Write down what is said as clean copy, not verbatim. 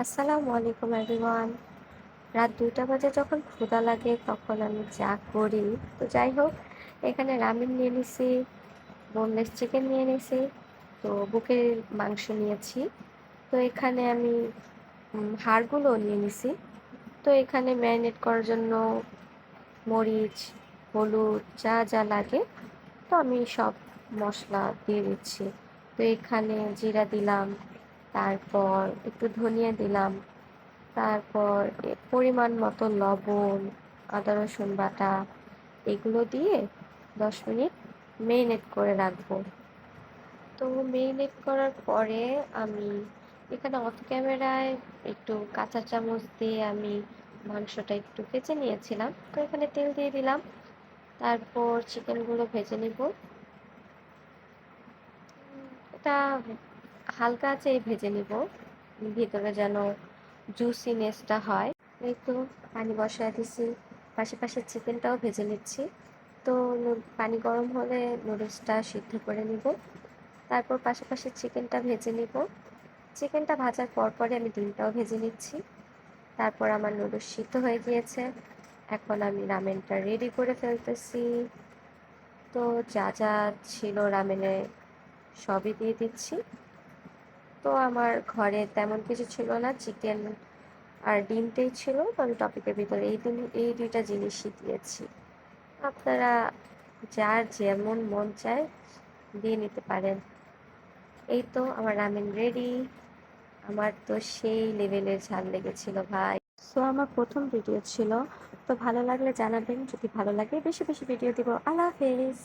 আসসালামু আলাইকুম এভরিওয়ান। রাত ২টা বাজে যখন ক্ষুধা লাগে তখন আমি যা করি, তো যাই হোক, এখানে রামেন নিয়ে নিছি, বোনলেস চিকেন নিয়ে নিছি, তো বুকের মাংস নিয়েছি। তো এখানে আমি হাড়গুলো নিয়ে নিছি। তো এখানে ম্যারিনেট করার জন্য মরিচ, হলুদ যা যা লাগে, তো আমি সব মশলা দিয়ে দিচ্ছি। তো এখানে জিরা দিলাম, তারপর একটু ধনিয়া দিলাম, তারপর পরিমাণ মতো লবণ, আদা রসুন বাটা, এগুলো দিয়ে 10 মিনিট মেরিনেট করে রাখবো। তো মেরিনেট করার পরে আমি এখানে অফ ক্যামেরায় একটু কাঁচা চামচ দিয়ে আমি মাংসটা একটু ভেজে নিয়েছিলাম। তো এখানে তেল দিয়ে দিলাম, তারপর চিকেনগুলো ভেজে নিব। এটা হালকা আঁচেই ভেজে নিব, ভিতরে যেন জুসিনেসটা হয়। এই তো পানি বসায় দিছি, পাশে পাশে চিকেনটাও ভেজে নিচ্ছি। তো পানি গরম হলে নুডলসটা সিদ্ধ করে নিব, তারপর পাশে পাশে চিকেনটা ভেজে নিব। চিকেনটা ভাজার পরে আমি ডিমটাও ভেজে নিচ্ছি। তারপর আমার নুডলস সিদ্ধ হয়ে গিয়েছে, এখন আমি রামেনটা রেডি করে ফেলতেছি। তো যা যা ছিল রামেনে সবই দিয়ে দিচ্ছি। তো আমার ঘরে তেমন কিছু ছিল না, চিকেন আর ডিমটাই ছিল। তো আমি টপিকের ভিতরে এই দুইটা জিনিসই দিয়েছি। আপনারা যার যেমন মন চায় দিয়ে নিতে পারেন। এই তো আমার রামেন রেডি। আমার তো সেই লেভেলের ঝাল লেগেছিল ভাই। সো আমার প্রথম ভিডিও ছিল, তো ভালো লাগলে জানাবেন। যদি ভালো লাগে বেশি বেশি ভিডিও দিব। আল্লাহ হাফেজ।